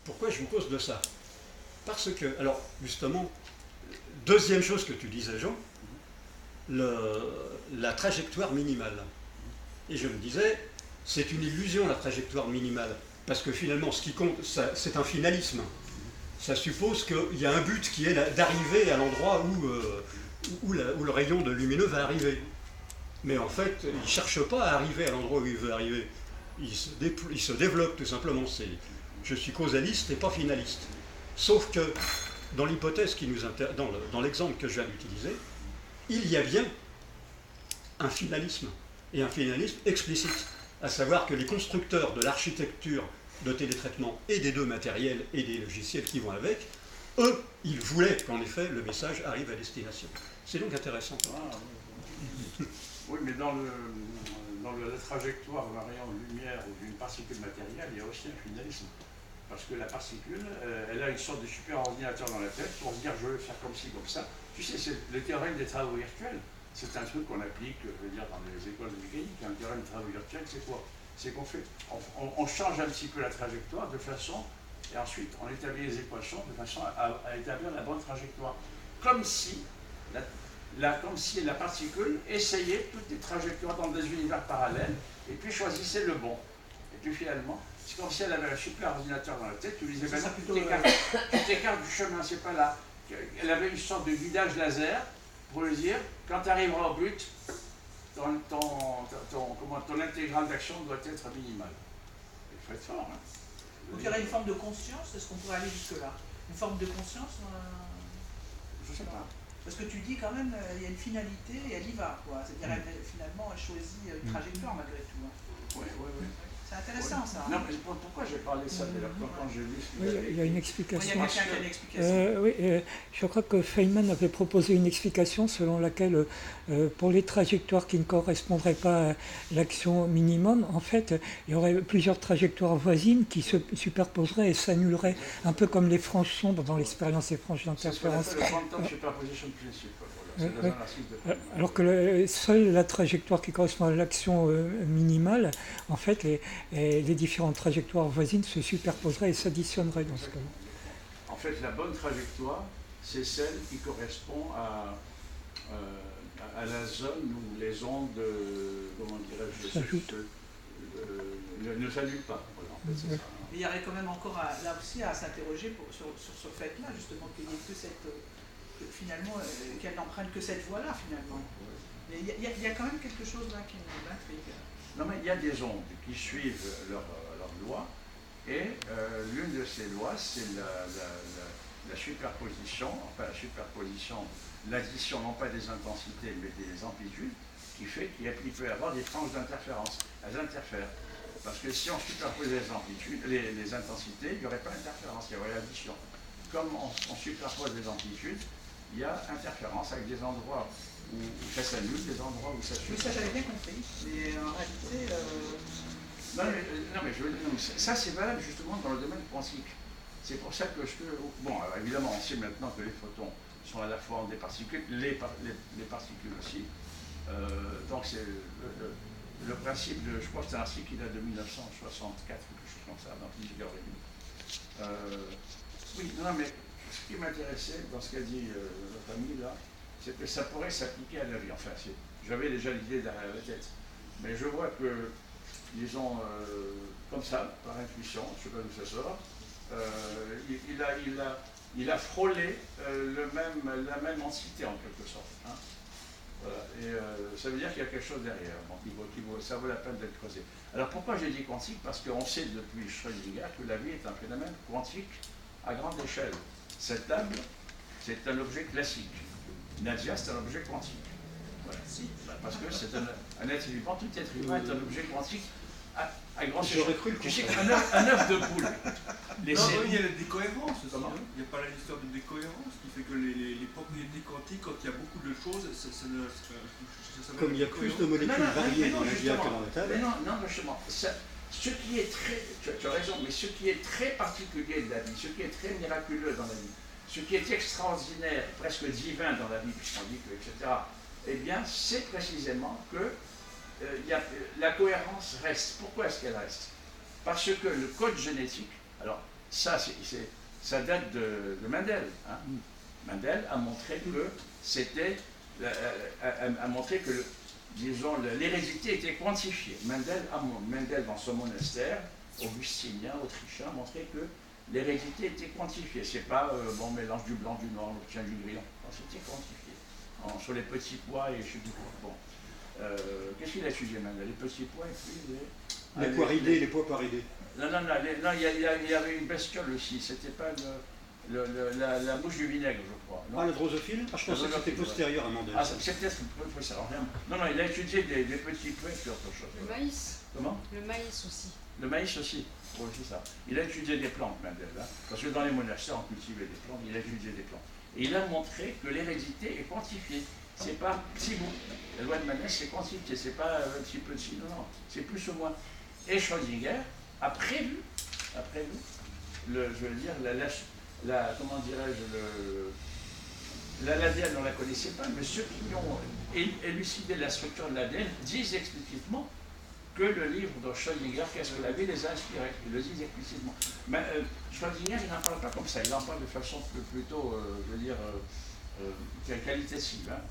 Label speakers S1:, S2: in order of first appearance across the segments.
S1: Pourquoi je vous cause de ça? Parce que, alors, justement, deuxième chose que tu disais, Jean, la trajectoire minimale. Et je me disais, c'est une illusion la trajectoire minimale, parce que finalement, ce qui compte, c'est un finalisme. Ça suppose qu'il y a un but qui est d'arriver à l'endroit où le rayon de lumineux va arriver. Mais en fait, il ne cherche pas à arriver à l'endroit où il veut arriver. Il se développe tout simplement. Je suis causaliste et pas finaliste. Sauf que dans l'hypothèse dans l'exemple que je viens d'utiliser, il y a bien un finalisme, et un finalisme explicite, à savoir que les constructeurs de l'architecture de télétraitement et des deux matériels et des logiciels qui vont avec, eux, ils voulaient qu'en effet le message arrive à destination. C'est donc intéressant.
S2: Oui, mais dans la trajectoire variant lumière ou d'une particule matérielle, il y a aussi un finalisme. Parce que la particule, elle a une sorte de super ordinateur dans la tête pour se dire je veux faire comme ci, comme ça. Tu sais, c'est le théorème des travaux virtuels. C'est un truc qu'on applique, je veux dire, dans les écoles de mécanique. Un théorème des travaux virtuels, c'est quoi? C'est qu'on on change un petit peu la trajectoire de façon, et ensuite on établit les équations de façon à établir la bonne trajectoire. Comme si la particule essayait toutes les trajectoires dans des univers parallèles et puis choisissait le bon. Et puis finalement, c'est comme si elle avait un super ordinateur dans la tête, tu lui disais, ben tu t'écartes du chemin, c'est pas là. Elle avait une sorte de guidage laser pour lui dire, quand tu arriveras au but, ton intégrale d'action doit être minimale. Il faut être fort. Hein.
S3: Donc il y aurait une forme de conscience, est-ce qu'on pourrait aller jusque-là? Une forme de conscience
S2: Je ne sais pas.
S3: Parce que tu dis quand même, il y a une finalité et elle y va, quoi. C'est-à-dire, finalement, elle choisit une trajectoire malgré tout. Hein.
S2: Oui.
S3: C'est intéressant, ça.
S2: Non, mais pourquoi j'ai parlé de ça d'ailleurs quand j'ai lu ce que
S4: Oui, il y a une explication.
S3: Il y a quelqu'un qui a une explication.
S4: Oui, je crois que Feynman avait proposé une explication selon laquelle, pour les trajectoires qui ne correspondraient pas à l'action minimum, en fait, il y aurait plusieurs trajectoires voisines qui se superposeraient et s'annuleraient, un peu comme les franges sombres dans l'expérience des franges d'interférence.
S2: C'est ce qu'on appelle le quantum superposition principle.
S4: Alors que seule la trajectoire qui correspond à l'action minimale, en fait, les différentes trajectoires voisines se superposeraient et s'additionneraient dans ce cas-là.
S2: En fait, la bonne trajectoire, c'est celle qui correspond à la zone où les ondes, comment dirais-je, ne s'annulent pas. Voilà, en fait, c'est ça.
S3: Mais il y aurait quand même encore là aussi à s'interroger sur ce fait-là, justement, qu'il n'y ait que cette... finalement, qu'elle n'emprunte que cette voie-là, finalement. Mais il y a quand même quelque chose là qui m'intrigue.
S2: Non, mais il y a des ondes qui suivent leur loi, et l'une de ces lois, c'est la superposition, l'addition non pas des intensités, mais des amplitudes, qui fait qu'il peut y avoir des franges d'interférence. Elles interfèrent. Parce que si on superpose les amplitudes, les intensités, il n'y aurait pas d'interférence, il y aurait addition. Comme on superpose les amplitudes, il y a interférence avec des endroits où ça s'annule, des endroits où ça suit.
S3: Oui, ça j'avais bien compris, mais en réalité...
S2: ça c'est valable justement dans le domaine quantique. C'est pour ça que bon, alors, évidemment, on sait maintenant que les photons sont à la fois des particules, les particules aussi. Donc c'est le principe je crois que c'est un article qui date de 1964, quelque chose comme ça, dans Physique Review. Oui, non, mais ce qui m'intéressait dans ce qu'a dit notre ami là, c'est que ça pourrait s'appliquer à la vie. Enfin, j'avais déjà l'idée derrière la tête. Mais je vois que, disons, comme ça, par intuition, je ne sais pas d'où ça sort, il a frôlé la même entité en quelque sorte. Hein. Voilà. Et ça veut dire qu'il y a quelque chose derrière. Donc, ça vaut la peine d'être creusé. Alors pourquoi j'ai dit quantique? Parce qu'on sait depuis Schrödinger que la vie est un phénomène quantique à grande échelle. Cette table, c'est un objet classique. Nadia, c'est un objet quantique. Voilà. Parce que c'est un être vivant, tout être humain est un objet quantique à grande échelle. Tu sais qu'un œuf de poule.
S5: Il y a des décohérences aussi. Hein. Il n'y a pas l'histoire de décohérence qui fait que les propriétés quantiques, quand il y a beaucoup de choses, ça
S1: comme il y a plus de molécules variées dans la vie que dans la table.
S2: Non, justement. Ce qui est très, tu as raison, mais ce qui est très particulier de la vie, ce qui est très miraculeux dans la vie, ce qui est extraordinaire, presque divin dans la vie, puisqu'on dit que, etc., eh bien, c'est précisément que la cohérence reste. Pourquoi est-ce qu'elle reste? Parce que le code génétique, alors, ça date de Mendel. Hein. Mendel a montré que c'était, a montré que, disons, l'hérédité était quantifiée. Mendel, dans son monastère, augustinien, autrichien, a montré que l'hérédité était quantifiée. C'est pas bon mélange du blanc, du noir, l'obtient du gris. Non, c'était quantifié. Sur les petits pois et je sais plus quoi. Bon. Qu'est-ce qu'il a étudié Mendel? Les petits pois et puis
S1: les poiridés, les pois poiridés.
S2: Non, il y avait une bestiole aussi. C'était pas la mouche du vinaigre, je crois. Non,
S1: la drosophile? Je pensais que c'était postérieur à Mendel.
S2: C'est peut-être ça. Non, il a étudié des petits pois et puis autre chose.
S6: Le maïs.
S2: Comment?
S6: Le maïs aussi.
S2: Le maïs aussi. Oui, c'est ça. Il a étudié des plantes, Mendel. Hein, parce que dans les monastères, on cultivait des plantes. Il a étudié des plantes. Et il a montré que l'hérédité est quantifiée. C'est pas si bon. La loi de Mendel, c'est quantifié. C'est pas un petit peu de ci. Non, c'est plus ou moins. Et Schrödinger a prévu, je veux dire, comment dirais-je, l'ADN, on ne la connaissait pas, mais ceux qui ont élucidé la structure de l'ADN disent explicitement que le livre de Schrödinger, qu'est-ce que la vie, les a inspirés. Ils le disent explicitement. Mais Schrödinger, il n'en parle pas comme ça, il en parle de façon plutôt, je veux dire, qualitative. Hein.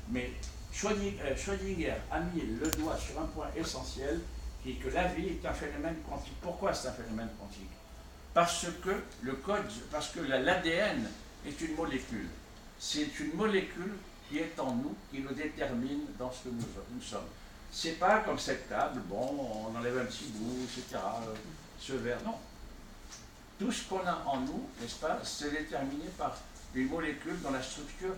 S2: Mais Schrödinger a mis le doigt sur un point essentiel, qui est que la vie est un phénomène quantique. Pourquoi c'est un phénomène quantique? Parce que l'ADN est une molécule. C'est une molécule qui est en nous, qui nous détermine dans ce que nous sommes. C'est pas comme cette table, bon, on enlève un petit bout, etc., ce verre, non. Tout ce qu'on a en nous, n'est-ce pas, c'est déterminé par une molécule dont la structure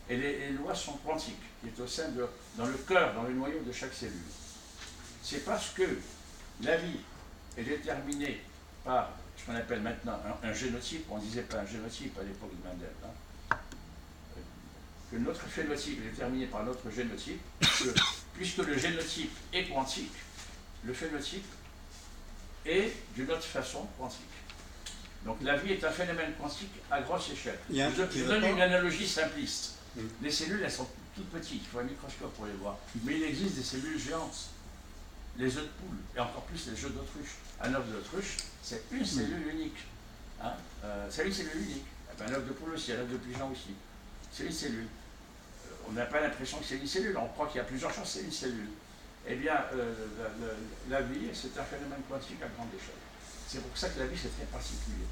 S2: et les lois sont quantiques, qui est au sein dans le cœur, dans le noyau de chaque cellule. C'est parce que la vie est déterminée par ce qu'on appelle maintenant un génotype, on ne disait pas un génotype à l'époque de Mendel, hein, que notre phénotype est déterminé par notre génotype, puisque le génotype est quantique, le phénotype est d'une autre façon quantique. Donc la vie est un phénomène quantique à grosse échelle. Je donne une analogie simpliste. Les cellules, elles sont toutes petites, il faut un microscope pour les voir, mais il existe des cellules géantes. Les œufs de poule, et encore plus les œufs d'autruche. Un œuf d'autruche, c'est une cellule unique. Hein, c'est une cellule unique. Un œuf de poule aussi, un œuf de pigeon aussi. C'est une cellule. On n'a pas l'impression que c'est une cellule, on croit qu'il y a plusieurs choses, c'est une cellule. Eh bien, la vie, c'est un phénomène quantique à grande échelle. C'est pour ça que la vie, c'est très particulier.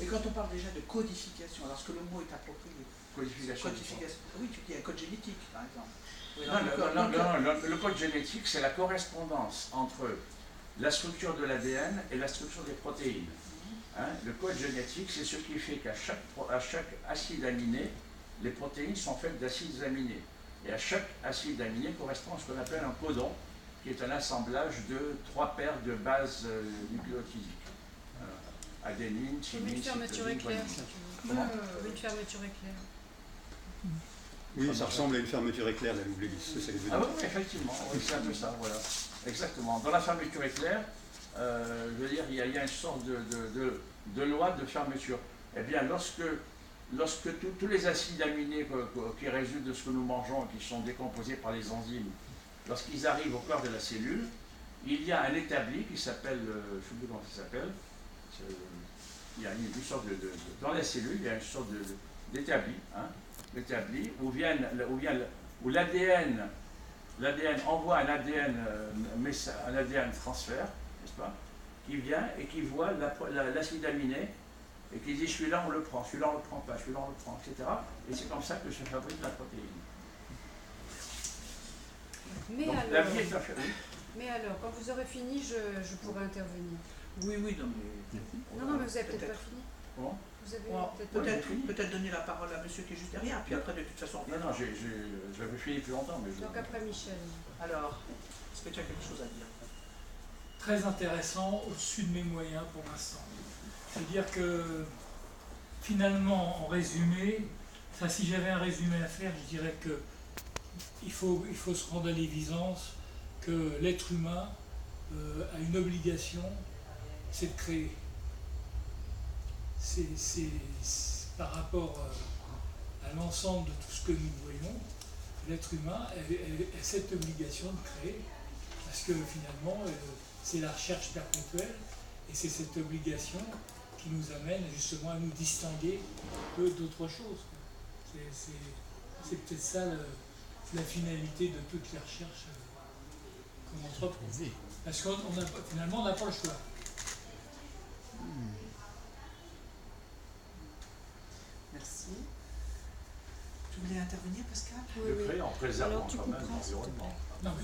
S3: Et quand on parle déjà de codification, lorsque le mot est approprié,
S2: codification.
S3: Oui, tu dis un code génétique, par exemple. Oui,
S2: non, le code génétique, c'est la correspondance entre la structure de l'ADN et la structure des protéines. Hein, le code génétique, c'est ce qui fait qu'à chaque acide aminé, les protéines sont faites d'acides aminés. Et à chaque acide aminé correspond à ce qu'on appelle un codon, qui est un assemblage de 3 paires de bases nucléotidiques. Adénine, thymine,
S6: une fermeture éclair, si tu veux.
S2: Comment?
S6: Une fermeture éclair.
S1: Oui, ça ressemble à une fermeture éclair, la Louve Lévis.
S2: Ah oui, effectivement, oui, c'est un peu ça, voilà. Exactement. Dans la fermeture éclair, je veux dire, il y a une sorte de loi de fermeture. Eh bien, lorsque tous les acides aminés qui résultent de ce que nous mangeons, qui sont décomposés par les enzymes, lorsqu'ils arrivent au cœur de la cellule, il y a un établi qui s'appelle, je ne sais plus comment ça s'appelle, il y a une sorte dans la cellule, il y a une sorte d'établi, hein, où l'ADN envoie un ADN transfert, n'est-ce pas, qui vient et qui voit l'acide aminé et qui dit celui-là on le prend, celui-là on le prend pas, celui-là on le prend, etc. Et c'est comme ça que se fabrique la protéine.
S6: Mais
S2: donc,
S6: alors,
S2: la vie est affaire.
S6: mais alors, quand vous aurez fini, je pourrai intervenir.
S3: Oui, non, mais...
S6: Non, mais vous n'avez peut-être pas fini.
S2: Bon.
S6: Vous avez
S3: Peut-être donner la parole à monsieur qui est juste derrière, puis après, de toute façon...
S2: Non, j'avais fini plus longtemps, mais
S6: Donc après Michel.
S3: Alors, est-ce que tu as quelque chose à dire?
S7: Très intéressant, au-dessus de mes moyens pour l'instant. C'est-à-dire que, finalement, en résumé, si j'avais un résumé à faire, je dirais que il faut se rendre à l'évidence que l'être humain a une obligation, c'est de créer. C'est par rapport à l'ensemble de tout ce que nous voyons, l'être humain a cette obligation de créer, parce que finalement, c'est la recherche perpétuelle, et c'est cette obligation qui nous amène justement à nous distinguer un peu d'autres choses. C'est peut-être ça la finalité de toutes les recherches qu'on entreprend. Parce qu'on finalement, on n'a pas le choix.
S3: Merci. Tu voulais intervenir, Pascal?
S6: Oui, oui.
S2: En préservant
S6: Alors, tu
S2: quand même
S6: comprends, s'il te
S2: l'environnement.
S7: Non, mais